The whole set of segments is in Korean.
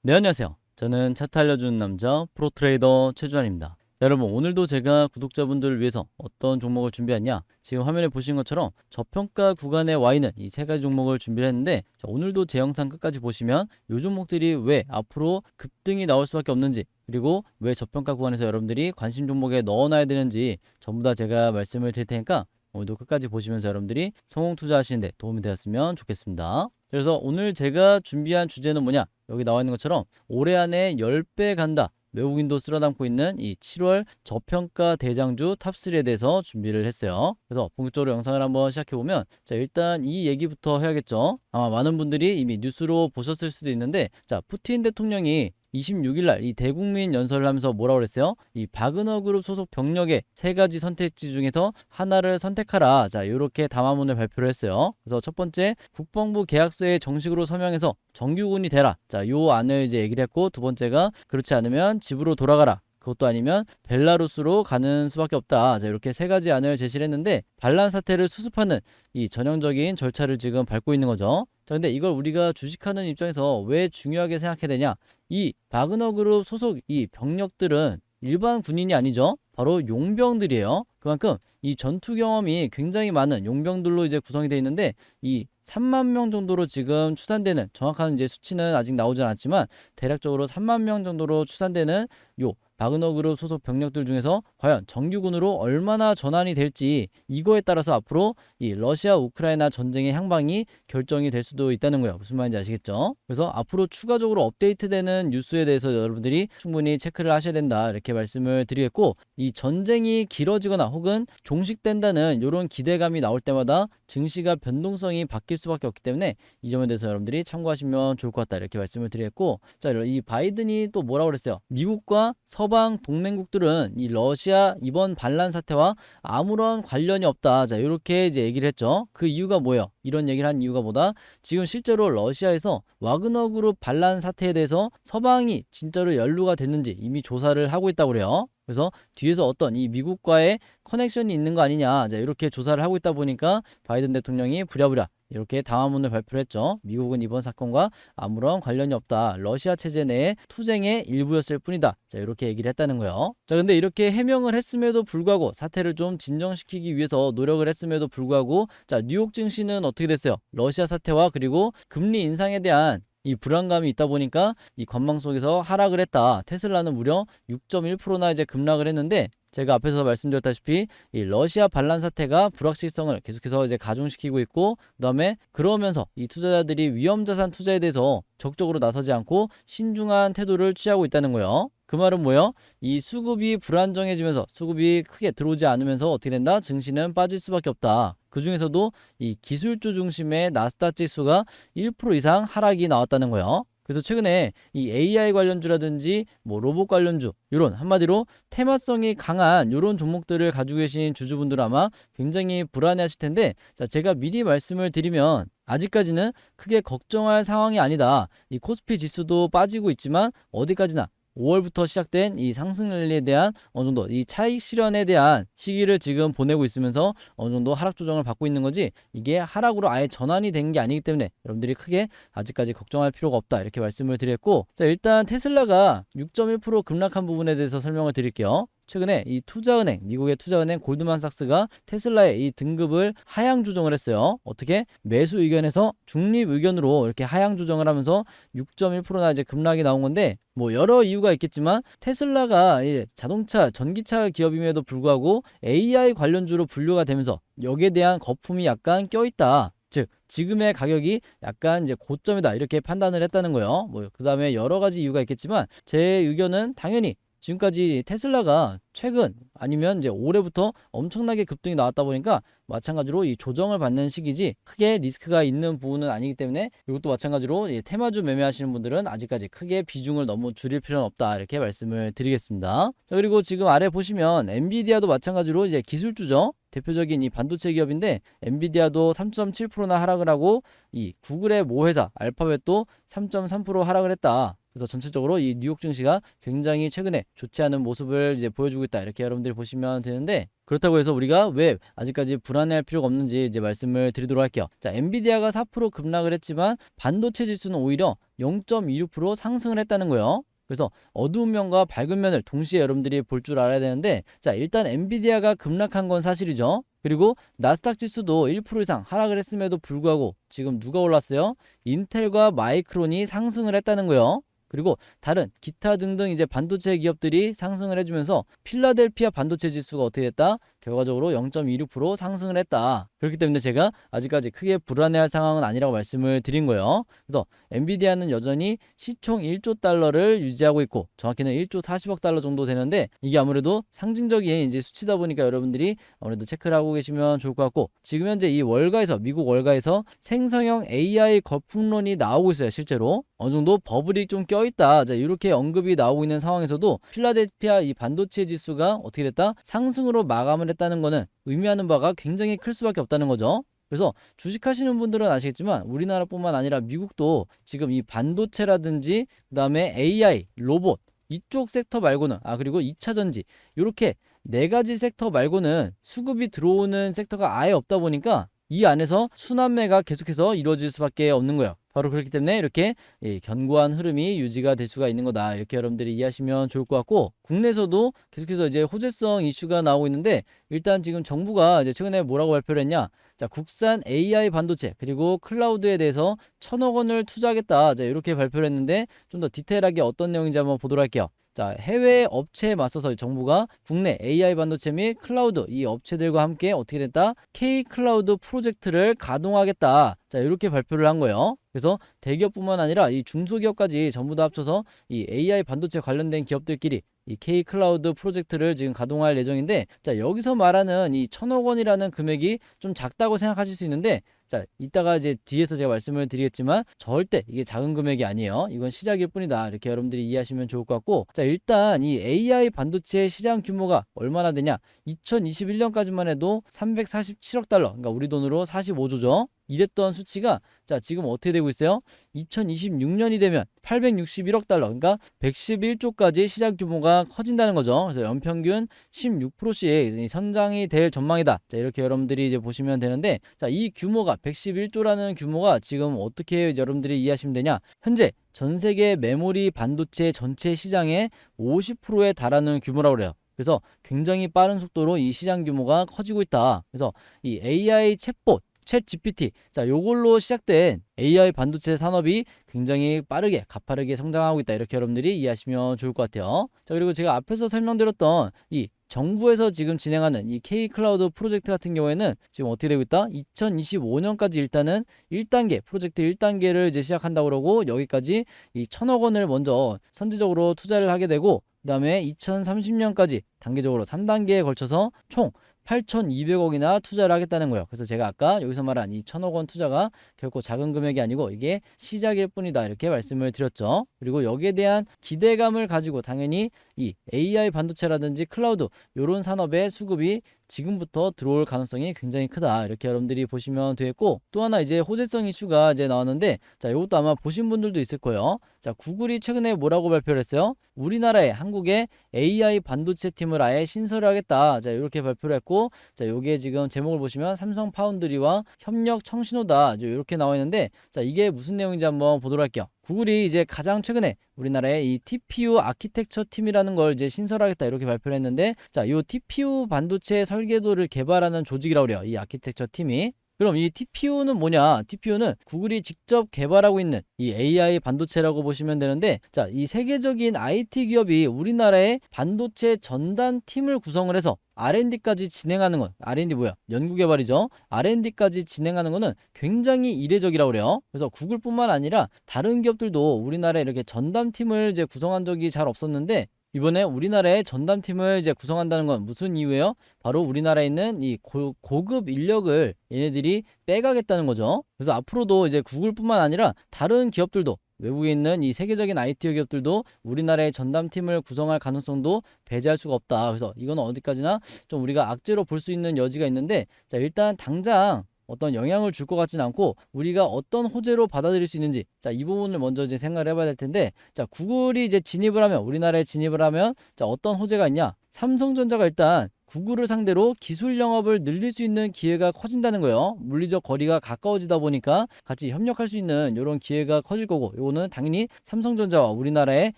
네, 안녕하세요. 저는 차트 알려주는 남자 프로트레이더 최주환입니다. 자, 여러분, 오늘도 제가 구독자분들을 위해서 어떤 종목을 준비했냐, 지금 화면에 보시는 것처럼 저평가 구간에 와 있는 이 세 가지 종목을 준비를 했는데, 자, 오늘도 제 영상 끝까지 보시면 이 종목들이 왜 앞으로 급등이 나올 수밖에 없는지, 그리고 왜 저평가 구간에서 여러분들이 관심 종목에 넣어놔야 되는지 전부 다 제가 말씀을 드릴 테니까 오늘도 끝까지 보시면서 여러분들이 성공 투자하시는데 도움이 되었으면 좋겠습니다. 그래서 오늘 제가 준비한 주제는 뭐냐, 여기 나와 있는 것처럼 올해 안에 10배 간다, 외국인도 쓸어담고 있는 이 7월 저평가 대장주 탑3에 대해서 준비를 했어요. 그래서 본격적으로 영상을 한번 시작해보면, 자, 일단 이 얘기부터 해야겠죠. 아마 많은 분들이 이미 뉴스로 보셨을 수도 있는데, 자, 푸틴 대통령이 26일 날 이 대국민 연설을 하면서 뭐라고 그랬어요? 이 바그너 그룹 소속 병력의 세 가지 선택지 중에서 하나를 선택하라. 자, 이렇게 담화문을 발표를 했어요. 그래서 첫 번째, 국방부 계약서에 정식으로 서명해서 정규군이 되라. 자, 요 안을 이제 얘기를 했고, 두 번째가 그렇지 않으면 집으로 돌아가라. 그것도 아니면 벨라루스로 가는 수밖에 없다. 자, 이렇게 세 가지 안을 제시를 했는데, 반란 사태를 수습하는 이 전형적인 절차를 지금 밟고 있는 거죠. 자, 근데 이걸 우리가 주식하는 입장에서 왜 중요하게 생각해야 되냐? 이 바그너 그룹 소속 이 병력들은 일반 군인이 아니죠. 바로 용병들이에요. 그만큼 이 전투 경험이 굉장히 많은 용병들로 이제 구성이 되어 있는데, 이 3만 명 정도로 지금 추산되는, 정확한 이제 수치는 아직 나오지 않았지만 대략적으로 3만 명 정도로 추산되는 요 바그너 그룹 소속 병력들 중에서 과연 정규군으로 얼마나 전환이 될지, 이거에 따라서 앞으로 이 러시아 우크라이나 전쟁의 향방이 결정이 될 수도 있다는 거예요. 무슨 말인지 아시겠죠? 그래서 앞으로 추가적으로 업데이트되는 뉴스에 대해서 여러분들이 충분히 체크를 하셔야 된다, 이렇게 말씀을 드리겠고, 이 전쟁이 길어지거나 혹은 종식된다는 이런 기대감이 나올 때마다 증시가 변동성이 바뀔 수밖에 없기 때문에 이 점에 대해서 여러분들이 참고하시면 좋을 것 같다, 이렇게 말씀을 드리겠고, 자, 이 바이든이 또 뭐라고 그랬어요? 미국과 서방 동맹국들은 이 러시아 이번 반란 사태와 아무런 관련이 없다. 자, 이렇게 이제 얘기를 했죠. 그 이유가 뭐예요? 이런 얘기를 한 이유가 뭐다? 지금 실제로 러시아에서 와그너 그룹 반란 사태에 대해서 서방이 진짜로 연루가 됐는지 이미 조사를 하고 있다고 그래요. 그래서 뒤에서 어떤 이 미국과의 커넥션이 있는 거 아니냐, 자, 이렇게 조사를 하고 있다 보니까 바이든 대통령이 부랴부랴 이렇게 담화문을 발표를 했죠. 미국은 이번 사건과 아무런 관련이 없다. 러시아 체제 내의 투쟁의 일부였을 뿐이다. 자, 이렇게 얘기를 했다는 거예요. 자, 근데 이렇게 해명을 했음에도 불구하고, 사태를 좀 진정시키기 위해서 노력을 했음에도 불구하고, 자, 뉴욕 증시는 어떻게 됐어요? 러시아 사태와 그리고 금리 인상에 대한 이 불안감이 있다 보니까 이 관망 속에서 하락을 했다. 테슬라는 무려 6.1%나 이제 급락을 했는데, 제가 앞에서 말씀드렸다시피 이 러시아 반란 사태가 불확실성을 계속해서 이제 가중시키고 있고, 그다음에 그러면서 이 투자자들이 위험자산 투자에 대해서 적극적으로 나서지 않고 신중한 태도를 취하고 있다는 거예요. 그 말은 뭐예요? 이 수급이 불안정해지면서 수급이 크게 들어오지 않으면서 어떻게 된다? 증시는 빠질 수밖에 없다. 그 중에서도 이 기술주 중심의 나스닥 지수가 1% 이상 하락이 나왔다는 거예요. 그래서 최근에 이 AI 관련주라든지 뭐 로봇 관련주, 이런 한마디로 테마성이 강한 이런 종목들을 가지고 계신 주주분들 아마 굉장히 불안해 하실 텐데, 자, 제가 미리 말씀을 드리면 아직까지는 크게 걱정할 상황이 아니다. 이 코스피 지수도 빠지고 있지만 어디까지나 5월부터 시작된 이 상승 랠리에 대한 어느 정도 이 차익 실현에 대한 시기를 지금 보내고 있으면서 어느 정도 하락 조정을 받고 있는 거지, 이게 하락으로 아예 전환이 된 게 아니기 때문에 여러분들이 크게 아직까지 걱정할 필요가 없다, 이렇게 말씀을 드렸고, 자, 일단 테슬라가 6.1% 급락한 부분에 대해서 설명을 드릴게요. 최근에 이 투자은행, 미국의 투자은행 골드만삭스가 테슬라의 이 등급을 하향 조정을 했어요. 어떻게? 매수 의견에서 중립 의견으로 이렇게 하향 조정을 하면서 6.1%나 이제 급락이 나온 건데, 뭐 여러 이유가 있겠지만 테슬라가 자동차 전기차 기업임에도 불구하고 AI 관련주로 분류가 되면서 여기에 대한 거품이 약간 껴있다. 즉, 지금의 가격이 약간 이제 고점이다, 이렇게 판단을 했다는 거예요. 뭐 그 다음에 여러 가지 이유가 있겠지만 제 의견은 당연히 지금까지 테슬라가 최근 아니면 이제 올해부터 엄청나게 급등이 나왔다 보니까 마찬가지로 이 조정을 받는 시기지 크게 리스크가 있는 부분은 아니기 때문에, 이것도 마찬가지로 테마주 매매하시는 분들은 아직까지 크게 비중을 너무 줄일 필요는 없다, 이렇게 말씀을 드리겠습니다. 자, 그리고 지금 아래 보시면 엔비디아도 마찬가지로 이제 기술주죠. 대표적인 이 반도체 기업인데 엔비디아도 3.7%나 하락을 하고, 이 구글의 모 회사 알파벳도 3.3% 하락을 했다. 그래서 전체적으로 이 뉴욕 증시가 굉장히 최근에 좋지 않은 모습을 이제 보여주고 있다. 이렇게 여러분들이 보시면 되는데, 그렇다고 해서 우리가 왜 아직까지 불안해할 필요가 없는지 이제 말씀을 드리도록 할게요. 자, 엔비디아가 4% 급락을 했지만 반도체 지수는 오히려 0.26% 상승을 했다는 거예요. 그래서 어두운 면과 밝은 면을 동시에 여러분들이 볼 줄 알아야 되는데, 자, 일단 엔비디아가 급락한 건 사실이죠. 그리고 나스닥 지수도 1% 이상 하락을 했음에도 불구하고 지금 누가 올랐어요? 인텔과 마이크론이 상승을 했다는 거예요. 그리고 다른 기타 등등 이제 반도체 기업들이 상승을 해주면서 필라델피아 반도체 지수가 어떻게 됐다? 결과적으로 0.26% 상승을 했다. 그렇기 때문에 제가 아직까지 크게 불안해할 상황은 아니라고 말씀을 드린 거예요. 그래서 엔비디아는 여전히 시총 1조 달러를 유지하고 있고, 정확히는 1조 40억 달러 정도 되는데, 이게 아무래도 상징적인 이제 수치다 보니까 여러분들이 아무래도 체크를 하고 계시면 좋을 것 같고, 지금 현재 이 월가에서, 미국 월가에서 생성형 AI 거품론이 나오고 있어요. 실제로 어느 정도 버블이 좀 껴있다, 자, 이렇게 언급이 나오고 있는 상황에서도 필라델피아 이 반도체 지수가 어떻게 됐다? 상승으로 마감을 했다는 거는 의미하는 바가 굉장히 클 수밖에 없다는 거죠. 그래서 주식하시는 분들은 아시겠지만 우리나라뿐만 아니라 미국도 지금 이 반도체라든지 그다음에 AI, 로봇 이쪽 섹터 말고는, 그리고 2차 전지, 이렇게 네 가지 섹터 말고는 수급이 들어오는 섹터가 아예 없다 보니까 이 안에서 순환매가 계속해서 이루어질 수밖에 없는 거예요. 바로 그렇기 때문에 이렇게 견고한 흐름이 유지가 될 수가 있는 거다. 이렇게 여러분들이 이해하시면 좋을 것 같고, 국내에서도 계속해서 이제 호재성 이슈가 나오고 있는데, 일단 지금 정부가 이제 최근에 뭐라고 발표를 했냐? 자, 국산 AI 반도체 그리고 클라우드에 대해서 1,000억 원을 투자하겠다. 자, 이렇게 발표를 했는데, 좀 더 디테일하게 어떤 내용인지 한번 보도록 할게요. 자, 해외 업체에 맞서서 정부가 국내 AI 반도체 및 클라우드 이 업체들과 함께 어떻게 됐다? K 클라우드 프로젝트를 가동하겠다. 자, 이렇게 발표를 한 거예요. 그래서 대기업뿐만 아니라 이 중소기업까지 전부 다 합쳐서 이 AI 반도체 관련된 기업들끼리 이 K 클라우드 프로젝트를 지금 가동할 예정인데, 자, 여기서 말하는 이 1,000억 원이라는 금액이 좀 작다고 생각하실 수 있는데, 자, 이따가 이제 뒤에서 제가 말씀을 드리겠지만 절대 이게 작은 금액이 아니에요. 이건 시작일 뿐이다. 이렇게 여러분들이 이해하시면 좋을 것 같고, 자, 일단 이 AI 반도체 시장 규모가 얼마나 되냐? 2021년까지만 해도 347억 달러, 그러니까 우리 돈으로 45조죠. 이랬던 수치가, 자, 지금 어떻게 되고 있어요? 2026년이 되면 861억 달러, 그러니까 111조까지 시장 규모가 커진다는 거죠. 그래서 연평균 16%씩 성장이 될 전망이다. 자, 이렇게 여러분들이 이제 보시면 되는데, 자, 이 규모가 111조라는 규모가 지금 어떻게 여러분들이 이해하시면 되냐? 현재 전 세계 메모리 반도체 전체 시장의 50%에 달하는 규모라고 그래요. 그래서 굉장히 빠른 속도로 이 시장 규모가 커지고 있다. 그래서 이 AI 챗봇, 챗 GPT, 자, 요걸로 시작된 AI 반도체 산업이 굉장히 빠르게 가파르게 성장하고 있다. 이렇게 여러분들이 이해하시면 좋을 것 같아요. 자, 그리고 제가 앞에서 설명드렸던 이 정부에서 지금 진행하는 이 K 클라우드 프로젝트 같은 경우에는 지금 어떻게 되고 있다? 2025년까지 일단은 1단계 프로젝트 1단계를 이제 시작한다고 그러고, 여기까지 이 1,000억 원을 먼저 선제적으로 투자를 하게 되고, 그다음에 2030년까지 단계적으로 3단계에 걸쳐서 총 8,200억이나 투자를 하겠다는 거예요. 그래서 제가 아까 여기서 말한 이 1,000억 원 투자가 결코 작은 금액이 아니고 이게 시작일 뿐이다. 이렇게 말씀을 드렸죠. 그리고 여기에 대한 기대감을 가지고 당연히 이 AI 반도체라든지 클라우드 이런 산업의 수급이 지금부터 들어올 가능성이 굉장히 크다. 이렇게 여러분들이 보시면 되겠고, 또 하나 이제 호재성 이슈가 이제 나왔는데, 자, 이것도 아마 보신 분들도 있을 거예요. 자, 구글이 최근에 뭐라고 발표를 했어요? 우리나라에, 한국에 AI 반도체 팀을 아예 신설을 하겠다. 자, 이렇게 발표를 했고, 자, 요게 지금 제목을 보시면 삼성 파운드리와 협력 청신호다. 이렇게 나와 있는데, 자, 이게 무슨 내용인지 한번 보도록 할게요. 구글이 이제 가장 최근에 우리나라에 이 TPU 아키텍처 팀이라는 걸 이제 신설하겠다. 이렇게 발표를 했는데, 자, 이 TPU 반도체 설계도를 개발하는 조직이라고 그래요. 이 아키텍처 팀이. 그럼 이 TPU는 뭐냐? TPU는 구글이 직접 개발하고 있는 이 AI 반도체라고 보시면 되는데, 자, 이 세계적인 IT 기업이 우리나라의 반도체 전담 팀을 구성을 해서 R&D까지 진행하는 건, R&D 뭐야? 연구개발이죠. R&D까지 진행하는 거는 굉장히 이례적이라고 그래요. 그래서 구글뿐만 아니라 다른 기업들도 우리나라에 이렇게 전담팀을 이제 구성한 적이 잘 없었는데, 이번에 우리나라의 전담팀을 이제 구성한다는 건 무슨 이유예요? 바로 우리나라에 있는 이 고급 인력을 얘네들이 빼가겠다는 거죠. 그래서 앞으로도 이제 구글뿐만 아니라 다른 기업들도, 외국에 있는 이 세계적인 IT 기업들도 우리나라의 전담팀을 구성할 가능성도 배제할 수가 없다. 그래서 이건 어디까지나 좀 우리가 악재로 볼 수 있는 여지가 있는데, 자, 일단 당장 어떤 영향을 줄 것 같지는 않고 우리가 어떤 호재로 받아들일 수 있는지 자, 이 부분을 먼저 이제 생각을 해봐야 될 텐데 자, 구글이 이제 진입을 하면 우리나라에 진입을 하면 자, 어떤 호재가 있냐? 삼성전자가 일단 구글을 상대로 기술 영업을 늘릴 수 있는 기회가 커진다는 거예요. 물리적 거리가 가까워지다 보니까 같이 협력할 수 있는 이런 기회가 커질 거고 이거는 당연히 삼성전자와 우리나라의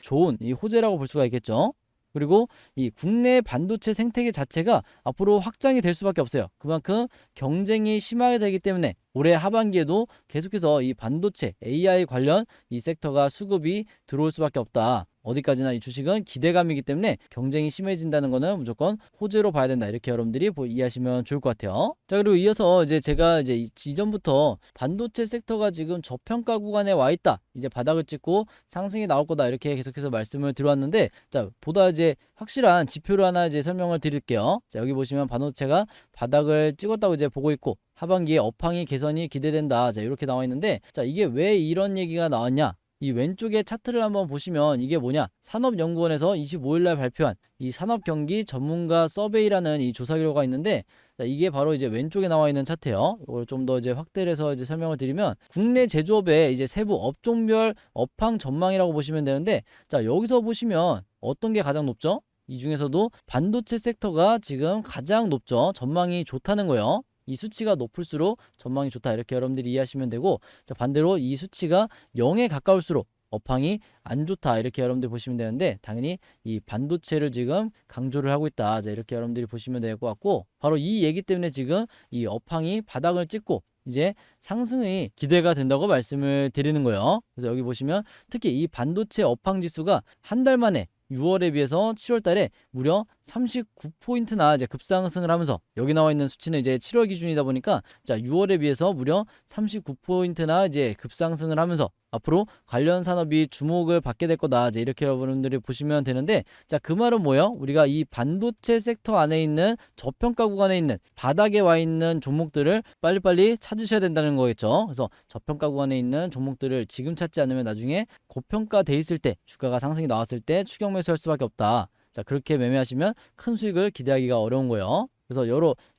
좋은 이 호재라고 볼 수가 있겠죠. 그리고 이 국내 반도체 생태계 자체가 앞으로 확장이 될 수밖에 없어요. 그만큼 경쟁이 심하게 되기 때문에 올해 하반기에도 계속해서 이 반도체 AI 관련 이 섹터가 수급이 들어올 수밖에 없다. 어디까지나 이 주식은 기대감이기 때문에 경쟁이 심해진다는 거는 무조건 호재로 봐야 된다. 이렇게 여러분들이 이해하시면 좋을 것 같아요. 자, 그리고 이어서 이제 제가 이제 이전부터 반도체 섹터가 지금 저평가 구간에 와 있다. 이제 바닥을 찍고 상승이 나올 거다. 이렇게 계속해서 말씀을 드렸는데 자, 보다 이제 확실한 지표로 하나 이제 설명을 드릴게요. 자, 여기 보시면 반도체가 바닥을 찍었다고 이제 보고 있고 하반기에 업황이 개선이 기대된다. 자, 이렇게 나와 있는데 자, 이게 왜 이런 얘기가 나왔냐? 이 왼쪽에 차트를 한번 보시면 이게 뭐냐? 산업연구원에서 25일날 발표한 이 산업경기 전문가 서베이라는 이 조사 결과가 있는데 자, 이게 바로 이제 왼쪽에 나와 있는 차트예요. 이걸 좀 더 이제 확대를 해서 이제 설명을 드리면 국내 제조업의 이제 세부 업종별 업황 전망이라고 보시면 되는데 자, 여기서 보시면 어떤 게 가장 높죠? 이 중에서도 반도체 섹터가 지금 가장 높죠. 전망이 좋다는 거예요. 이 수치가 높을수록 전망이 좋다. 이렇게 여러분들이 이해하시면 되고 자, 반대로 이 수치가 0에 가까울수록 업황이 안 좋다. 이렇게 여러분들이 보시면 되는데 당연히 이 반도체를 지금 강조를 하고 있다. 자, 이렇게 여러분들이 보시면 될 것 같고 바로 이 얘기 때문에 지금 이 업황이 바닥을 찍고 이제 상승이 기대가 된다고 말씀을 드리는 거예요. 그래서 여기 보시면 특히 이 반도체 업황 지수가 한 달 만에 6월에 비해서 7월 달에 무려 39포인트나 이제 급상승을 하면서 여기 나와 있는 수치는 이제 7월 기준이다 보니까 자, 6월에 비해서 무려 39포인트나 이제 급상승을 하면서 앞으로 관련 산업이 주목을 받게 될 거다. 이제 이렇게 여러분들이 보시면 되는데 자, 그 말은 뭐예요? 우리가 이 반도체 섹터 안에 있는 저평가 구간에 있는 바닥에 와 있는 종목들을 빨리빨리 찾으셔야 된다는 거겠죠. 그래서 저평가 구간에 있는 종목들을 지금 찾지 않으면 나중에 고평가돼 있을 때 주가가 상승이 나왔을 때 추격 매수할 수밖에 없다. 자, 그렇게 매매하시면 큰 수익을 기대하기가 어려운 거예요. 그래서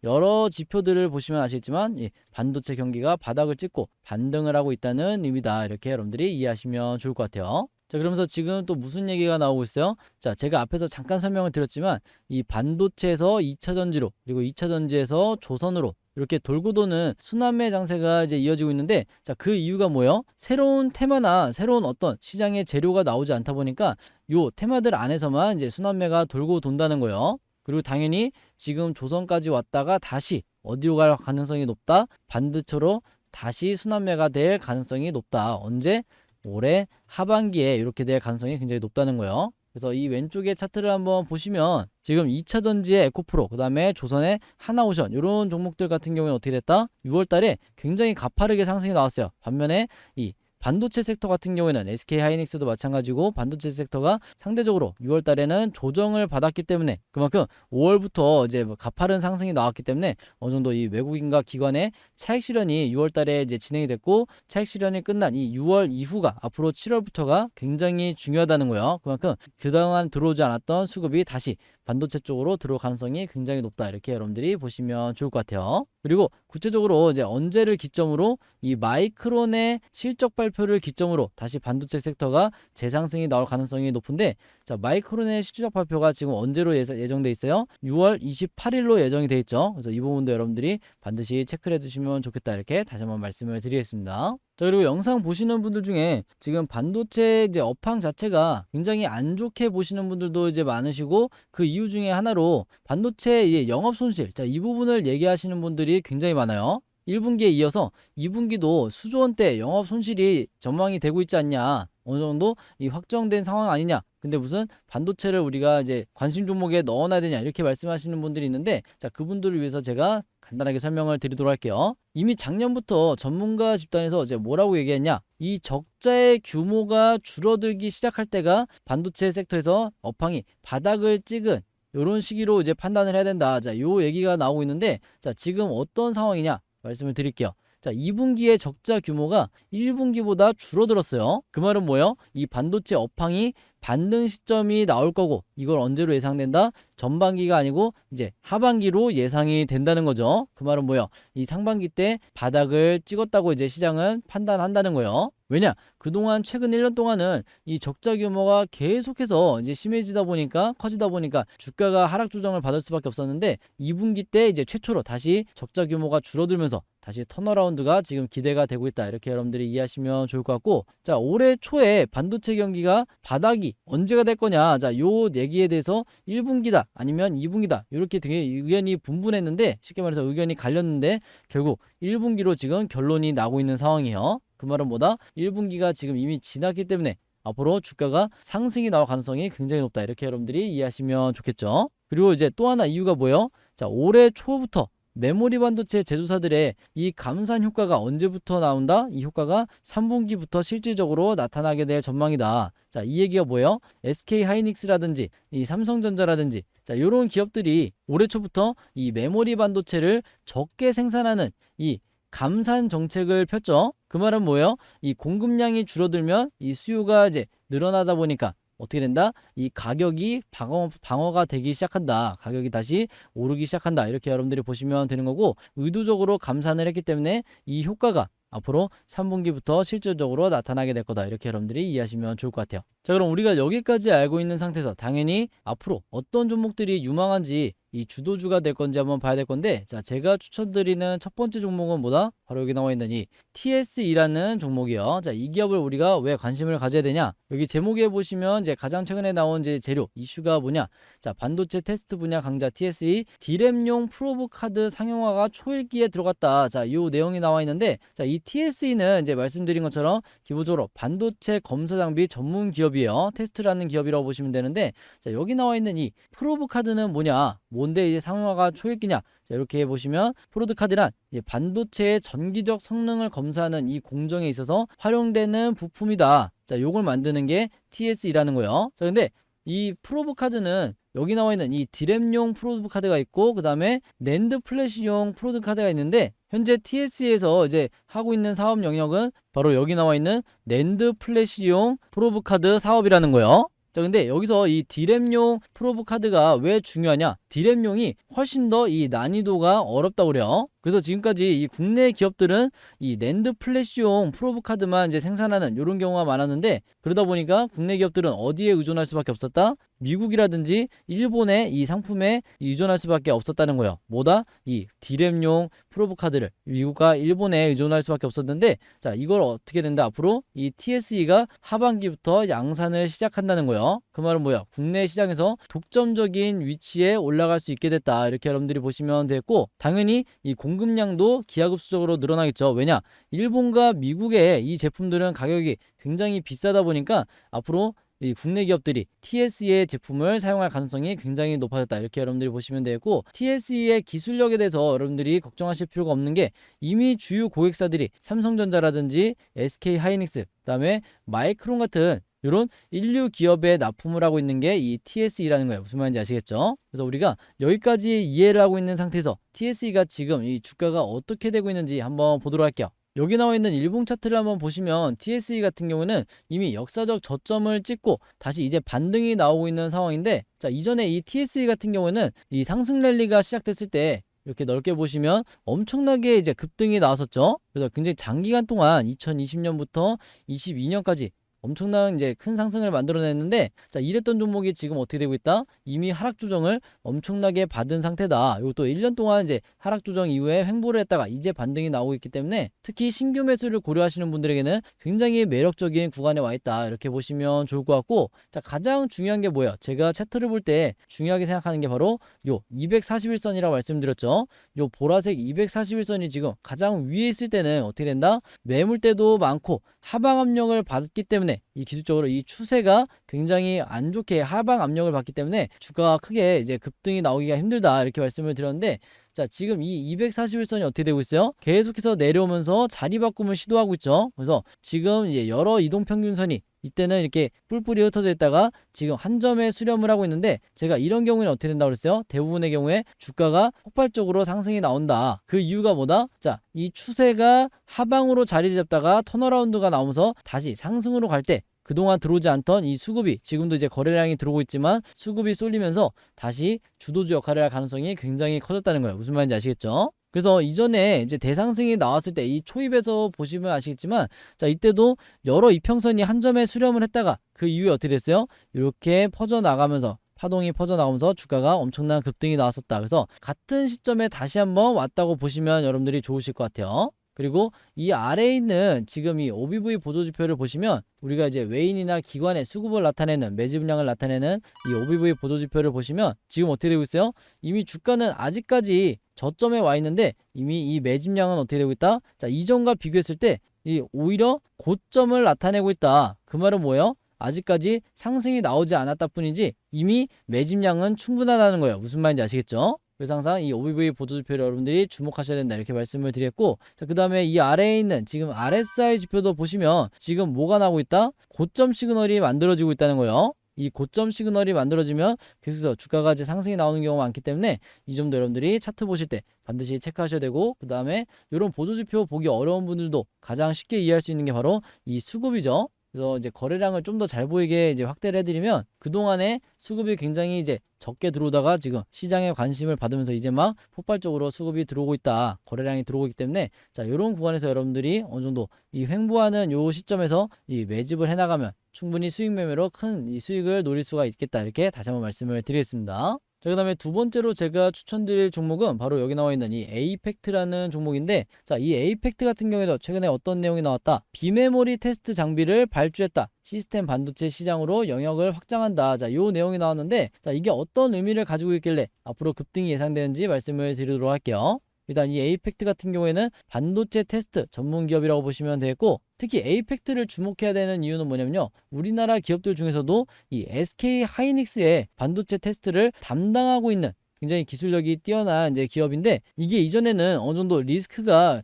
여러 지표들을 보시면 아시겠지만 이 반도체 경기가 바닥을 찍고 반등을 하고 있다는 의미다. 이렇게 여러분들이 이해하시면 좋을 것 같아요. 자, 그러면서 지금 또 무슨 얘기가 나오고 있어요? 자, 제가 앞에서 잠깐 설명을 드렸지만 이 반도체에서 2차 전지로 그리고 2차 전지에서 조선으로 이렇게 돌고 도는 순환매 장세가 이제 이어지고 있는데 자, 그 이유가 뭐예요? 새로운 테마나 새로운 어떤 시장의 재료가 나오지 않다 보니까 요 테마들 안에서만 이제 순환매가 돌고 돈다는 거예요. 그리고 당연히 지금 조선까지 왔다가 다시 어디로 갈 가능성이 높다? 반도체로 다시 순환매가 될 가능성이 높다. 언제? 올해 하반기에 이렇게 될 가능성이 굉장히 높다는 거예요. 그래서 이 왼쪽에 차트를 한번 보시면 지금 2차 전지의 에코프로 그 다음에 조선의 하나오션 이런 종목들 같은 경우에는 어떻게 됐다? 6월 달에 굉장히 가파르게 상승이 나왔어요. 반면에 이 반도체 섹터 같은 경우에는 SK하이닉스도 마찬가지고 반도체 섹터가 상대적으로 6월 달에는 조정을 받았기 때문에 그만큼 5월부터 이제 가파른 상승이 나왔기 때문에 어느 정도 이 외국인과 기관의 차익 실현이 6월 달에 이제 진행이 됐고 차익 실현이 끝난 이 6월 이후가 앞으로 7월부터가 굉장히 중요하다는 거예요. 그만큼 그동안 들어오지 않았던 수급이 다시 반도체 쪽으로 들어올 가능성이 굉장히 높다. 이렇게 여러분들이 보시면 좋을 것 같아요. 그리고 구체적으로 이제 언제를 기점으로 이 마이크론의 실적 발표를 기점으로 다시 반도체 섹터가 재상승이 나올 가능성이 높은데 자, 마이크론의 실적 발표가 지금 언제로 예정돼 있어요? 6월 28일로 예정이 돼 있죠. 그래서 이 부분도 여러분들이 반드시 체크를 해두시면 좋겠다. 이렇게 다시 한번 말씀을 드리겠습니다. 자, 그리고 영상 보시는 분들 중에 지금 반도체 이제 업황 자체가 굉장히 안 좋게 보시는 분들도 이제 많으시고 그 이유 중에 하나로 반도체 영업 손실, 자, 이 부분을 얘기하시는 분들이 굉장히 많아요. 1분기에 이어서 2분기도 수조 원대 영업 손실이 전망이 되고 있지 않냐. 어느 정도 이 확정된 상황 아니냐. 근데 무슨 반도체를 우리가 이제 관심 종목에 넣어놔야 되냐 이렇게 말씀하시는 분들이 있는데 자, 그분들을 위해서 제가 간단하게 설명을 드리도록 할게요. 이미 작년부터 전문가 집단에서 이제 뭐라고 얘기했냐? 이 적자의 규모가 줄어들기 시작할 때가 반도체 섹터에서 업황이 바닥을 찍은 이런 시기로 이제 판단을 해야 된다. 자, 요 얘기가 나오고 있는데 자, 지금 어떤 상황이냐 말씀을 드릴게요. 자, 2분기의 적자 규모가 1분기보다 줄어들었어요. 그 말은 뭐예요? 이 반도체 업황이 반등 시점이 나올 거고, 이걸 언제로 예상된다? 전반기가 아니고 이제 하반기로 예상이 된다는 거죠. 그 말은 뭐예요? 이 상반기 때 바닥을 찍었다고 이제 시장은 판단한다는 거예요. 왜냐? 그동안 최근 1년 동안은 이 적자 규모가 계속해서 이제 심해지다 보니까, 커지다 보니까 주가가 하락 조정을 받을 수밖에 없었는데, 2분기 때 이제 최초로 다시 적자 규모가 줄어들면서 다시 턴어라운드가 지금 기대가 되고 있다. 이렇게 여러분들이 이해하시면 좋을 것 같고, 자, 올해 초에 반도체 경기가 바닥이 언제가 될 거냐, 자, 요 얘기에 대해서 1분기다 아니면 2분기다 이렇게 되게 의견이 분분했는데, 쉽게 말해서 의견이 갈렸는데 결국 1분기로 지금 결론이 나고 있는 상황이에요. 그 말은 뭐다? 1분기가 지금 이미 지났기 때문에 앞으로 주가가 상승이 나올 가능성이 굉장히 높다. 이렇게 여러분들이 이해하시면 좋겠죠. 그리고 이제 또 하나 이유가 뭐예요? 자, 올해 초부터 메모리 반도체 제조사들의 이 감산 효과가 언제부터 나온다? 이 효과가 3분기부터 실질적으로 나타나게 될 전망이다. 자, 이 얘기가 뭐예요? SK 하이닉스라든지 이 삼성전자라든지, 자, 이런 기업들이 올해 초부터 이 메모리 반도체를 적게 생산하는 이 감산 정책을 폈죠. 그 말은 뭐예요? 이 공급량이 줄어들면 이 수요가 이제 늘어나다 보니까 어떻게 된다? 이 가격이 방어가 되기 시작한다. 가격이 다시 오르기 시작한다. 이렇게 여러분들이 보시면 되는 거고, 의도적으로 감산을 했기 때문에 이 효과가 앞으로 3분기부터 실질적으로 나타나게 될 거다. 이렇게 여러분들이 이해하시면 좋을 것 같아요. 자, 그럼 우리가 여기까지 알고 있는 상태에서 당연히 앞으로 어떤 종목들이 유망한지, 이 주도주가 될 건지 한번 봐야 될 건데, 자, 제가 추천드리는 첫 번째 종목은 뭐다? 바로 여기 나와 있는 이 TSE라는 종목이요. 자, 이 기업을 우리가 왜 관심을 가져야 되냐? 여기 제목에 보시면 이제 가장 최근에 나온 이제 재료 이슈가 뭐냐? 자, 반도체 테스트 분야 강자 TSE D램용 프로브 카드 상용화가 초일기에 들어갔다. 자, 이 내용이 나와 있는데, 자, 이 TSE는 이제 말씀드린 것처럼 기본적으로 반도체 검사 장비 전문 기업이에요. 테스트라는 기업이라고 보시면 되는데, 자, 여기 나와 있는 이 프로브 카드는 뭐냐? 뭔데 이제 상용화가 초일기냐? 자, 이렇게 보시면 프로브 카드란 이제 반도체의 전기적 성능을 검사하는 이 공정에 있어서 활용되는 부품이다. 자, 요걸 만드는 게 TSE라는 거예요. 자, 근데 이 프로브 카드는 여기 나와 있는 이 디램용 프로브 카드가 있고, 그 다음에 낸드 플래시용 프로브 카드가 있는데, 현재 TSE에서 이제 하고 있는 사업 영역은 바로 여기 나와 있는 낸드 플래시용 프로브 카드 사업이라는 거예요. 자, 근데 여기서 이 D램용 프로브 카드가 왜 중요하냐? D램용이 훨씬 더 이 난이도가 어렵다고 그래요. 그래서 지금까지 이 국내 기업들은 이 낸드 플래시용 프로브 카드만 이제 생산하는 이런 경우가 많았는데, 그러다 보니까 국내 기업들은 어디에 의존할 수밖에 없었다? 미국이라든지 일본의 이 상품에 의존할 수밖에 없었다는 거예요. 뭐다? 이 D램용 프로브 카드를 미국과 일본에 의존할 수밖에 없었는데, 자, 이걸 어떻게 된다? 앞으로 이 TSE가 하반기부터 양산을 시작한다는 거예요. 그 말은 뭐야? 국내 시장에서 독점적인 위치에 올라갈 수 있게 됐다. 이렇게 여러분들이 보시면 되겠고, 당연히 이 공급량도 기하급수적으로 늘어나겠죠. 왜냐? 일본과 미국의 이 제품들은 가격이 굉장히 비싸다 보니까 앞으로 이 국내 기업들이 TSE의 제품을 사용할 가능성이 굉장히 높아졌다. 이렇게 여러분들이 보시면 되고, TSE의 기술력에 대해서 여러분들이 걱정하실 필요가 없는 게, 이미 주요 고객사들이 삼성전자라든지 SK 하이닉스, 그다음에 마이크론 같은 이런 인류 기업에 납품을 하고 있는 게 이 TSE라는 거예요. 무슨 말인지 아시겠죠? 그래서 우리가 여기까지 이해를 하고 있는 상태에서 TSE가 지금 이 주가가 어떻게 되고 있는지 한번 보도록 할게요. 여기 나와 있는 일봉 차트를 한번 보시면 TSE 같은 경우는 이미 역사적 저점을 찍고 다시 이제 반등이 나오고 있는 상황인데, 자, 이전에 이 TSE 같은 경우는 이 상승 랠리가 시작됐을 때 이렇게 넓게 보시면 엄청나게 이제 급등이 나왔었죠. 그래서 굉장히 장기간 동안 2020년부터 22년까지 엄청난 이제 큰 상승을 만들어냈는데, 자, 이랬던 종목이 지금 어떻게 되고 있다? 이미 하락 조정을 엄청나게 받은 상태다. 이것도 1년 동안 이제 하락 조정 이후에 횡보를 했다가 이제 반등이 나오고 있기 때문에, 특히 신규 매수를 고려하시는 분들에게는 굉장히 매력적인 구간에 와 있다. 이렇게 보시면 좋을 것 같고, 자, 가장 중요한 게 뭐예요? 제가 차트를 볼 때 중요하게 생각하는 게 바로 요 241선이라고 말씀드렸죠. 요 보라색 241선이 지금 가장 위에 있을 때는 어떻게 된다? 매물대도 많고 하방 압력을 받기 때문에, 이 기술적으로 이 추세가 굉장히 안 좋게 하방 압력을 받기 때문에 주가가 크게 이제 급등이 나오기가 힘들다. 이렇게 말씀을 드렸는데, 자, 지금 이 241선이 어떻게 되고 있어요? 계속해서 내려오면서 자리 바꿈을 시도하고 있죠. 그래서 지금 이제 여러 이동평균선이 이때는 이렇게 뿔뿔이 흩어져 있다가 지금 한 점에 수렴을 하고 있는데, 제가 이런 경우에는 어떻게 된다고 그랬어요? 대부분의 경우에 주가가 폭발적으로 상승이 나온다. 그 이유가 뭐다? 자, 이 추세가 하방으로 자리를 잡다가 턴어라운드가 나오면서 다시 상승으로 갈 때, 그동안 들어오지 않던 이 수급이 지금도 이제 거래량이 들어오고 있지만 수급이 쏠리면서 다시 주도주 역할을 할 가능성이 굉장히 커졌다는 거예요. 무슨 말인지 아시겠죠? 그래서 이전에 이제 대상승이 나왔을 때 이 초입에서 보시면 아시겠지만 자 이때도 여러 이평선이 한 점에 수렴을 했다가 그 이후에 어떻게 됐어요? 이렇게 퍼져나가면서 파동이 퍼져나오면서 주가가 엄청난 급등이 나왔었다. 그래서 같은 시점에 다시 한번 왔다고 보시면 여러분들이 좋으실 것 같아요. 그리고 이 아래에 있는 지금 이 OBV 보조지표를 보시면 우리가 이제 외인이나 기관의 수급을 나타내는 매집량을 나타내는 이 OBV 보조지표를 보시면 지금 어떻게 되고 있어요? 이미 주가는 아직까지 저점에 와 있는데 이미 이 매집량은 어떻게 되고 있다? 자, 이전과 비교했을 때 이 오히려 고점을 나타내고 있다. 그 말은 뭐예요? 아직까지 상승이 나오지 않았다 뿐이지 이미 매집량은 충분하다는 거예요. 무슨 말인지 아시겠죠? 그래서 항상 이 OBV 보조지표를 여러분들이 주목하셔야 된다 이렇게 말씀을 드렸고 자, 그 다음에 이 아래에 있는 지금 RSI 지표도 보시면 지금 뭐가 나오고 있다? 고점 시그널이 만들어지고 있다는 거예요. 이 고점 시그널이 만들어지면 계속해서 주가가 이제 상승이 나오는 경우가 많기 때문에 이 점도 여러분들이 차트 보실 때 반드시 체크하셔야 되고 그 다음에 이런 보조지표 보기 어려운 분들도 가장 쉽게 이해할 수 있는 게 바로 이 수급이죠. 그래서 이제 거래량을 좀 더 잘 보이게 이제 확대를 해드리면 그동안에 수급이 굉장히 이제 적게 들어오다가 지금 시장에 관심을 받으면서 이제 막 폭발적으로 수급이 들어오고 있다. 거래량이 들어오고 있기 때문에 자, 이런 구간에서 여러분들이 어느 정도 이 횡보하는 요 시점에서 이 매집을 해나가면 충분히 수익 매매로 큰 이 수익을 노릴 수가 있겠다. 이렇게 다시 한번 말씀을 드리겠습니다. 자, 그 다음에 두 번째로 제가 추천드릴 종목은 바로 여기 나와 있는 이 에이펙트라는 종목인데 자, 이 에이펙트 같은 경우에도 최근에 어떤 내용이 나왔다. 비메모리 테스트 장비를 발주했다. 시스템 반도체 시장으로 영역을 확장한다. 자, 요 내용이 나왔는데 자, 이게 어떤 의미를 가지고 있길래 앞으로 급등이 예상되는지 말씀을 드리도록 할게요. 일단 이 에이펙트 같은 경우에는 반도체 테스트 전문 기업이라고 보시면 되겠고 특히 에이펙트를 주목해야 되는 이유는 뭐냐면요. 우리나라 기업들 중에서도 이 SK 하이닉스의 반도체 테스트를 담당하고 있는 굉장히 기술력이 뛰어난 이제 기업인데 이게 이전에는 어느 정도 리스크가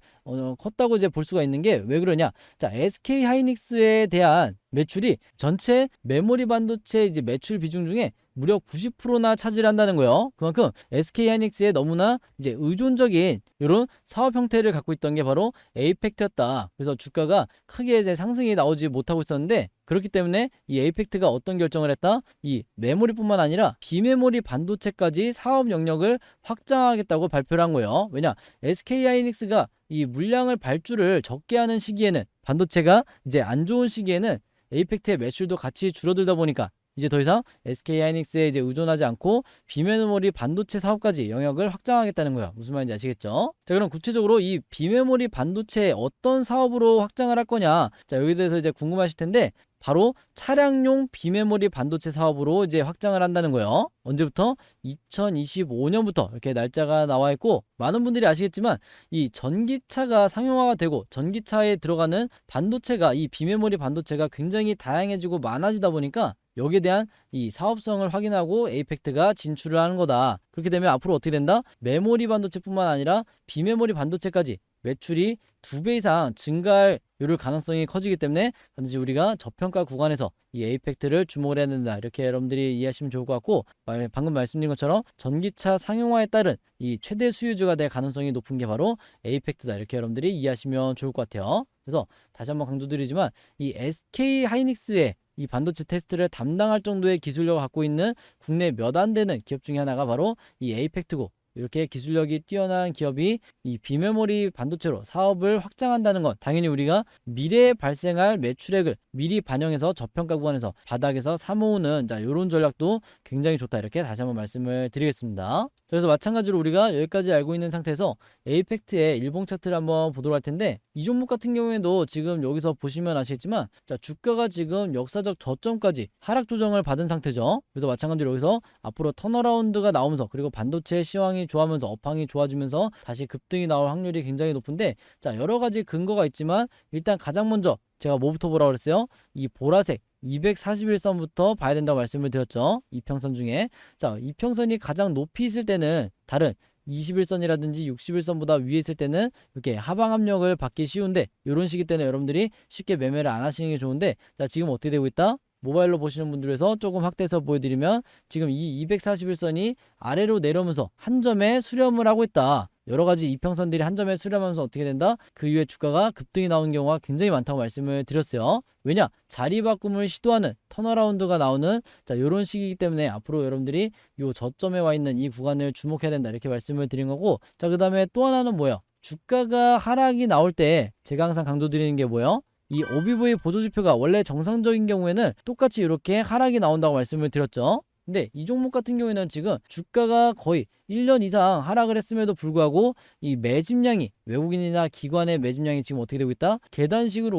컸다고 이제 볼 수가 있는 게 왜 그러냐? 자, SK 하이닉스에 대한 매출이 전체 메모리 반도체 이제 매출 비중 중에 무려 90%나 차지한다는 거예요. 그만큼 SK 하이닉스에 너무나 이제 의존적인 이런 사업 형태를 갖고 있던 게 바로 에이펙트였다. 그래서 주가가 크게 이제 상승이 나오지 못하고 있었는데 그렇기 때문에 이 에이펙트가 어떤 결정을 했다? 이 메모리뿐만 아니라 비메모리 반도체까지 사업 영역을 확장하겠다고 발표를 한 거예요. 왜냐? SK 하이닉스가 이 물량을 발주를 적게 하는 시기에는 반도체가 이제 안 좋은 시기에는 에이펙트의 매출도 같이 줄어들다 보니까 이제 더 이상 SK 하이닉스에 이제 의존하지 않고 비메모리 반도체 사업까지 영역을 확장하겠다는 거예요. 무슨 말인지 아시겠죠? 자, 그럼 구체적으로 이 비메모리 반도체 어떤 사업으로 확장을 할 거냐? 자, 여기에 대해서 이제 궁금하실 텐데 바로 차량용 비메모리 반도체 사업으로 이제 확장을 한다는 거예요. 언제부터? 2025년부터 이렇게 날짜가 나와 있고 많은 분들이 아시겠지만 이 전기차가 상용화가 되고 전기차에 들어가는 반도체가 이 비메모리 반도체가 굉장히 다양해지고 많아지다 보니까 여기에 대한 이 사업성을 확인하고 에이펙트가 진출을 하는 거다. 그렇게 되면 앞으로 어떻게 된다? 메모리 반도체뿐만 아니라 비메모리 반도체까지 매출이 2배 이상 증가할 가능성이 커지기 때문에 반드시 우리가 저평가 구간에서 이 에이펙트를 주목을 해야 된다. 이렇게 여러분들이 이해하시면 좋을 것 같고 방금 말씀드린 것처럼 전기차 상용화에 따른 이 최대 수요주가 될 가능성이 높은 게 바로 에이펙트다. 이렇게 여러분들이 이해하시면 좋을 것 같아요. 그래서 다시 한번 강조드리지만 이 SK 하이닉스의 이 반도체 테스트를 담당할 정도의 기술력을 갖고 있는 국내 몇 안 되는 기업 중에 하나가 바로 이 에이펙트고 이렇게 기술력이 뛰어난 기업이 이 비메모리 반도체로 사업을 확장한다는 건 당연히 우리가 미래에 발생할 매출액을 미리 반영해서 저평가 구간에서 바닥에서 사모으는 자 이런 전략도 굉장히 좋다. 이렇게 다시 한번 말씀을 드리겠습니다. 그래서 마찬가지로 우리가 여기까지 알고 있는 상태에서 에이펙트의 일봉 차트를 한번 보도록 할 텐데 이 종목 같은 경우에도 지금 여기서 보시면 아시겠지만 자 주가가 지금 역사적 저점까지 하락 조정을 받은 상태죠. 그래서 마찬가지로 여기서 앞으로 턴어라운드가 나오면서 그리고 반도체 시황이 좋아하면서 업황이 좋아지면서 다시 급등이 나올 확률이 굉장히 높은데 자 여러 가지 근거가 있지만 일단 가장 먼저 제가 뭐부터 보라고 그랬어요? 이 보라색 241선부터 봐야 된다고 말씀을 드렸죠. 이평선 중에 자 이평선이 가장 높이 있을 때는 다른 21선이라든지 61선보다 위에 있을 때는 이렇게 하방 압력을 받기 쉬운데 이런 시기 때는 여러분들이 쉽게 매매를 안 하시는 게 좋은데 자 지금 어떻게 되고 있다? 모바일로 보시는 분들에서 조금 확대해서 보여드리면 지금 이 241선이 아래로 내려오면서 한 점에 수렴을 하고 있다. 여러 가지 이평선들이 한 점에 수렴하면서 어떻게 된다? 그 이후에 주가가 급등이 나오는 경우가 굉장히 많다고 말씀을 드렸어요. 왜냐? 자리 바꿈을 시도하는 턴어라운드가 나오는 이런 시기이기 때문에 앞으로 여러분들이 요 저점에 와 있는 이 구간을 주목해야 된다 이렇게 말씀을 드린 거고, 그 다음에 또 하나는 뭐예요? 주가가 하락이 나올 때 제가 항상 강조드리는 게 뭐예요? 이 OBV 보조지표가 원래 정상적인 경우에는 똑같이 이렇게 하락이 나온다고 말씀을 드렸죠. 근데 이 종목 같은 경우에는 지금 주가가 거의 1년 이상 하락을 했음에도 불구하고 이 매집량이, 외국인이나 기관의 매집량이 지금 어떻게 되고 있다? 계단식으로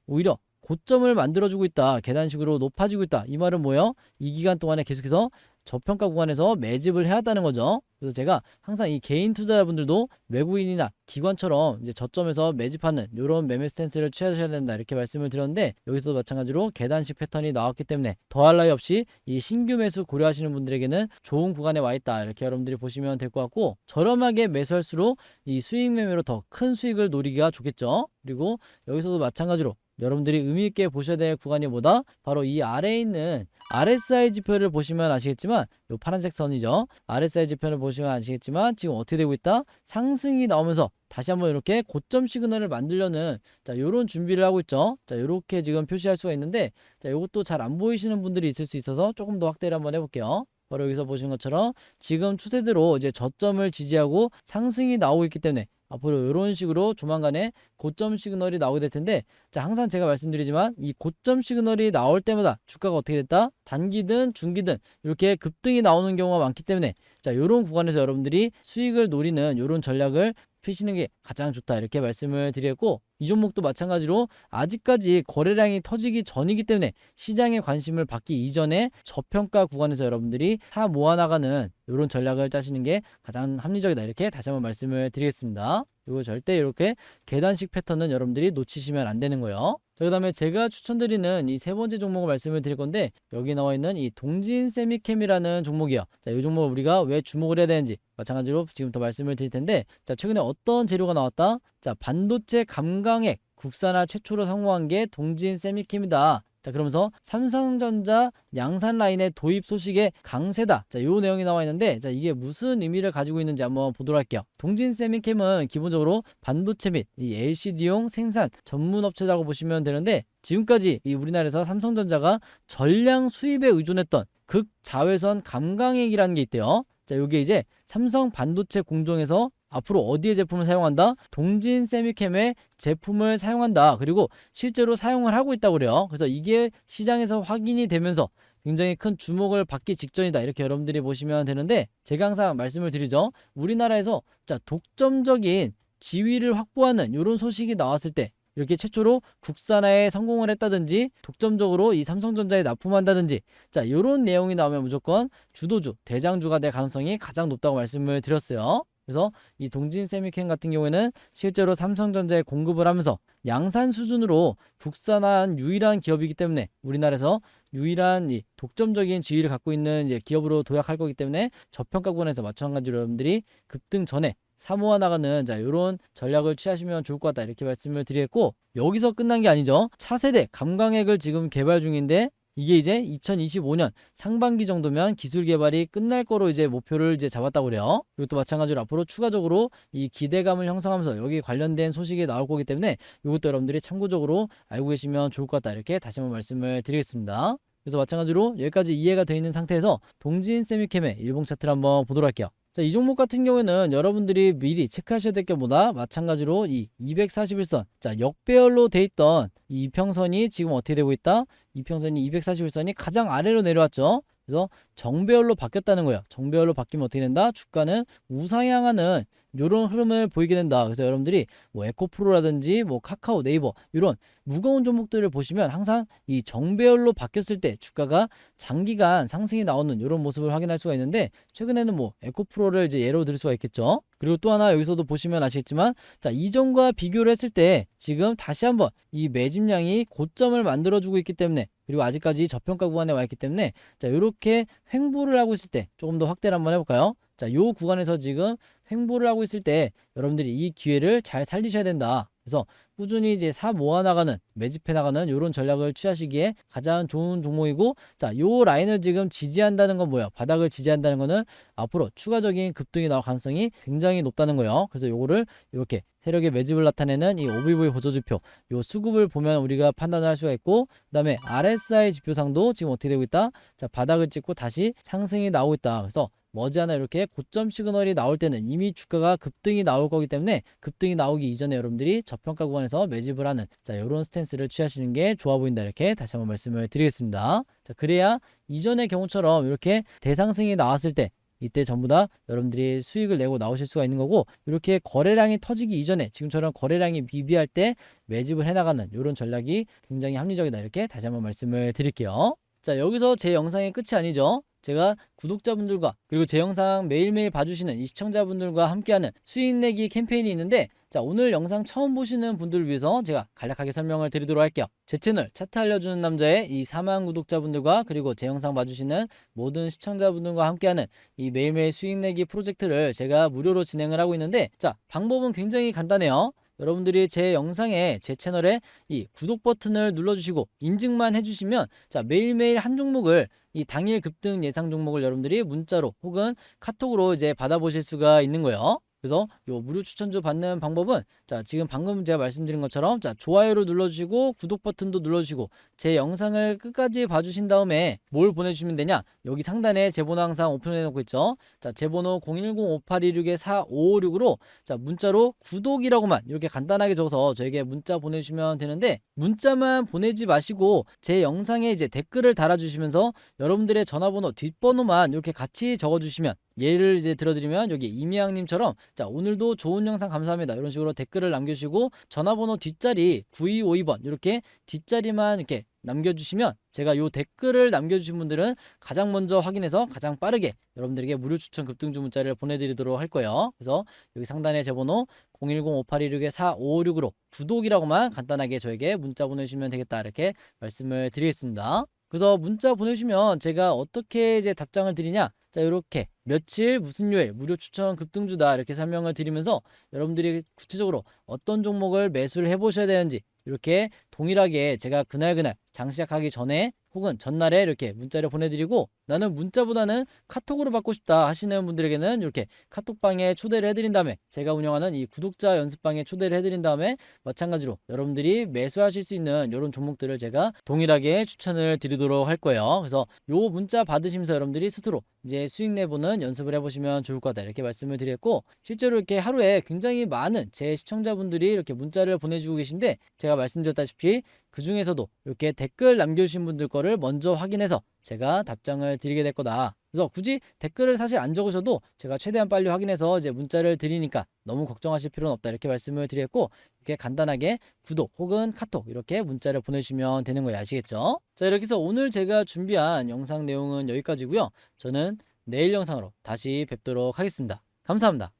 오히려 고점을 만들어주고 있다. 계단식으로 높아지고 있다. 이 말은 뭐예요? 이 기간 동안에 계속해서 저평가 구간에서 매집을 해왔다는 거죠. 그래서 제가 항상 이 개인 투자자분들도 외국인이나 기관처럼 이제 저점에서 매집하는 이런 매매 스탠스를 취하셔야 된다 이렇게 말씀을 드렸는데, 여기서도 마찬가지로 계단식 패턴이 나왔기 때문에 더할 나위 없이 이 신규 매수 고려하시는 분들에게는 좋은 구간에 와 있다 이렇게 여러분들이 보시면 될 것 같고, 저렴하게 매수할수록 이 수익 매매로 더 큰 수익을 노리기가 좋겠죠. 그리고 여기서도 마찬가지로 여러분들이 의미 있게 보셔야 될 구간이 뭐다? 바로 이 아래에 있는 RSI 지표를 보시면 아시겠지만, 요 파란색 선이죠. RSI 지표를 보시면 아시겠지만 지금 어떻게 되고 있다? 상승이 나오면서 다시 한번 이렇게 고점 시그널을 만들려는 요런 준비를 하고 있죠. 요렇게 지금 표시할 수가 있는데, 요것도 잘 안 보이시는 분들이 있을 수 있어서 조금 더 확대를 한번 해볼게요. 바로 여기서 보신 것처럼 지금 추세대로 이제 저점을 지지하고 상승이 나오고 있기 때문에 앞으로 이런 식으로 조만간에 고점 시그널이 나오게 될 텐데, 항상 제가 말씀드리지만 이 고점 시그널이 나올 때마다 주가가 어떻게 됐다? 단기든 중기든 이렇게 급등이 나오는 경우가 많기 때문에 이런 구간에서 여러분들이 수익을 노리는 이런 전략을 펴시는 게 가장 좋다 이렇게 말씀을 드렸고, 이 종목도 마찬가지로 아직까지 거래량이 터지기 전이기 때문에 시장의 관심을 받기 이전에 저평가 구간에서 여러분들이 사 모아나가는 이런 전략을 짜시는 게 가장 합리적이다 이렇게 다시 한번 말씀을 드리겠습니다. 그리고 절대 이렇게 계단식 패턴은 여러분들이 놓치시면 안 되는 거예요. 그 다음에 제가 추천드리는 이 세 번째 종목을 말씀을 드릴 건데, 여기 나와 있는 이 동진 세미캠이라는 종목이요. 이 종목을 우리가 왜 주목을 해야 되는지 마찬가지로 지금부터 말씀을 드릴 텐데, 최근에 어떤 재료가 나왔다? 반도체 감광핵 국산화 최초로 성공한 게 동진 세미캠이다. 그러면서 삼성전자 양산 라인의 도입 소식의 강세다. 요 내용이 나와 있는데, 이게 무슨 의미를 가지고 있는지 한번 보도록 할게요. 동진 세미캠은 기본적으로 반도체 및 이 LCD용 생산 전문 업체라고 보시면 되는데, 지금까지 이 우리나라에서 삼성전자가 전량 수입에 의존했던 극자외선 감광핵이라는 게 있대요. 요게 이제 삼성 반도체 공정에서 앞으로 어디에 제품을 사용한다? 동진 세미캠의 제품을 사용한다. 그리고 실제로 사용을 하고 있다고 그래요. 그래서 이게 시장에서 확인이 되면서 굉장히 큰 주목을 받기 직전이다 이렇게 여러분들이 보시면 되는데, 제가 항상 말씀을 드리죠. 우리나라에서 독점적인 지위를 확보하는 이런 소식이 나왔을 때, 이렇게 최초로 국산화에 성공을 했다든지 독점적으로 이 삼성전자에 납품한다든지 이런 내용이 나오면 무조건 주도주, 대장주가 될 가능성이 가장 높다고 말씀을 드렸어요. 그래서 이 동진 세미캠 같은 경우에는 실제로 삼성전자에 공급을 하면서 양산 수준으로 국산화한 유일한 기업이기 때문에 우리나라에서 유일한 이 독점적인 지위를 갖고 있는 이제 기업으로 도약할 거기 때문에 저평가권에서 마찬가지로 여러분들이 급등 전에 사모아 나가는 이런 전략을 취하시면 좋을 것 같다 이렇게 말씀을 드리겠고, 여기서 끝난 게 아니죠. 차세대 감광핵을 지금 개발 중인데, 이게 이제 2025년 상반기 정도면 기술 개발이 끝날 거로 이제 목표를 이제 잡았다고 그래요. 이것도 마찬가지로 앞으로 추가적으로 이 기대감을 형성하면서 여기 관련된 소식이 나올 거기 때문에 이것도 여러분들이 참고적으로 알고 계시면 좋을 것 같다 이렇게 다시 한번 말씀을 드리겠습니다. 그래서 마찬가지로 여기까지 이해가 되어 있는 상태에서 동진 세미캠의 일봉 차트를 한번 보도록 할게요. 이 종목 같은 경우에는 여러분들이 미리 체크하셔야 될 게 뭐다? 마찬가지로 이 241선, 역배열로 돼 있던 이 이평선이 지금 어떻게 되고 있다? 이평선이 241선이 가장 아래로 내려왔죠. 그래서 정배열로 바뀌었다는 거예요. 정배열로 바뀌면 어떻게 된다? 주가는 우상향하는 이런 흐름을 보이게 된다. 그래서 여러분들이 뭐 에코프로라든지 뭐 카카오, 네이버 이런 무거운 종목들을 보시면 항상 이 정배열로 바뀌었을 때 주가가 장기간 상승이 나오는 이런 모습을 확인할 수가 있는데, 최근에는 뭐 에코프로를 이제 예로 들 수가 있겠죠. 그리고 또 하나 여기서도 보시면 아시겠지만 이전과 비교를 했을 때 지금 다시 한번 이 매집량이 고점을 만들어주고 있기 때문에, 그리고 아직까지 저평가 구간에 와 있기 때문에 이렇게 횡보를 하고 있을 때 조금 더 확대를 한번 해볼까요? 요 구간에서 지금 횡보를 하고 있을 때 여러분들이 이 기회를 잘 살리셔야 된다. 그래서 꾸준히 이제 사 모아 나가는, 매집해 나가는 요런 전략을 취하시기에 가장 좋은 종목이고, 자, 요 라인을 지금 지지한다는 건 뭐예요? 바닥을 지지한다는 거는 앞으로 추가적인 급등이 나올 가능성이 굉장히 높다는 거예요. 그래서 요거를 이렇게 세력의 매집을 나타내는 이 OBV 보조지표, 요 수급을 보면 우리가 판단을 할 수가 있고, 그다음에 RSI 지표상도 지금 어떻게 되고 있다? 자, 바닥을 찍고 다시 상승이 나오고 있다. 그래서 머지않아 이렇게 고점 시그널이 나올 때는 이미 주가가 급등이 나올 거기 때문에, 급등이 나오기 이전에 여러분들이 저평가 구간에서 매집을 하는, 자, 이런 스탠스를 취하시는 게 좋아 보인다, 이렇게 다시 한번 말씀을 드리겠습니다. 자, 그래야 이전의 경우처럼 이렇게 대상승이 나왔을 때, 이때 전부 다 여러분들이 수익을 내고 나오실 수가 있는 거고, 이렇게 거래량이 터지기 이전에 지금처럼 거래량이 미비할 때 매집을 해나가는 이런 전략이 굉장히 합리적이다, 이렇게 다시 한번 말씀을 드릴게요. 자, 여기서 제 영상의 끝이 아니죠. 제가 구독자분들과 그리고 제 영상 매일매일 봐주시는 이 시청자분들과 함께하는 수익 내기 캠페인이 있는데, 자, 오늘 영상 처음 보시는 분들을 위해서 제가 간략하게 설명을 드리도록 할게요. 제 채널 차트 알려주는 남자의 이 4만 구독자분들과 그리고 제 영상 봐주시는 모든 시청자분들과 함께하는 이 매일매일 수익 내기 프로젝트를 제가 무료로 진행을 하고 있는데, 자, 방법은 굉장히 간단해요. 여러분들이 제 영상에, 제 채널에 이 구독 버튼을 눌러주시고 인증만 해주시면, 자, 매일매일 한 종목을, 이 당일 급등 예상 종목을 여러분들이 문자로 혹은 카톡으로 이제 받아보실 수가 있는 거예요. 그래서 요 무료 추천주 받는 방법은, 자, 지금 방금 제가 말씀드린 것처럼, 자, 좋아요를 눌러주시고 구독 버튼도 눌러주시고 제 영상을 끝까지 봐주신 다음에 뭘 보내주시면 되냐, 여기 상단에 제 번호 항상 오픈해 놓고 있죠. 자, 제 번호 010-5826-4556으로 자, 문자로 구독이라고만 이렇게 간단하게 적어서 저에게 문자 보내주시면 되는데, 문자만 보내지 마시고 제 영상에 이제 댓글을 달아주시면서 여러분들의 전화번호 뒷번호만 이렇게 같이 적어주시면, 예를 이제 들어드리면 여기 이미양님처럼, 자, 오늘도 좋은 영상 감사합니다, 이런 식으로 댓글을 남겨주시고 전화번호 뒷자리 9252번 이렇게 뒷자리만 이렇게 남겨주시면, 제가 요 댓글을 남겨주신 분들은 가장 먼저 확인해서 가장 빠르게 여러분들에게 무료 추천 급등주 문자를 보내드리도록 할 거예요. 그래서 여기 상단에 제 번호 010-5826-4556으로 구독이라고만 간단하게 저에게 문자 보내주시면 되겠다, 이렇게 말씀을 드리겠습니다. 그래서 문자 보내주시면 제가 어떻게 이제 답장을 드리냐, 자, 이렇게 며칠 무슨 요일 무료 추천 급등주다 이렇게 설명을 드리면서 여러분들이 구체적으로 어떤 종목을 매수를 해보셔야 되는지 이렇게 동일하게 제가 그날 장 시작하기 전에 혹은 전날에 이렇게 문자를 보내드리고, 나는 문자보다는 카톡으로 받고 싶다 하시는 분들에게는 이렇게 카톡방에 초대를 해드린 다음에, 제가 운영하는 이 구독자 연습방에 초대를 해드린 다음에 마찬가지로 여러분들이 매수하실 수 있는 이런 종목들을 제가 동일하게 추천을 드리도록 할 거예요. 그래서 요 문자 받으시면서 여러분들이 스스로 이제 수익 내보는 연습을 해보시면 좋을 거다, 이렇게 말씀을 드렸고, 실제로 이렇게 하루에 굉장히 많은 제 시청자분들이 이렇게 문자를 보내주고 계신데, 제가 말씀드렸다시피 그 중에서도 이렇게 댓글 남겨주신 분들 거를 먼저 확인해서 제가 답장을 드리게 될 거다. 그래서 굳이 댓글을 사실 안 적으셔도 제가 최대한 빨리 확인해서 이제 문자를 드리니까 너무 걱정하실 필요는 없다, 이렇게 말씀을 드렸고, 이렇게 간단하게 구독 혹은 카톡 이렇게 문자를 보내주시면 되는 거예요. 아시겠죠? 자, 이렇게 해서 오늘 제가 준비한 영상 내용은 여기까지고요. 저는 내일 영상으로 다시 뵙도록 하겠습니다. 감사합니다.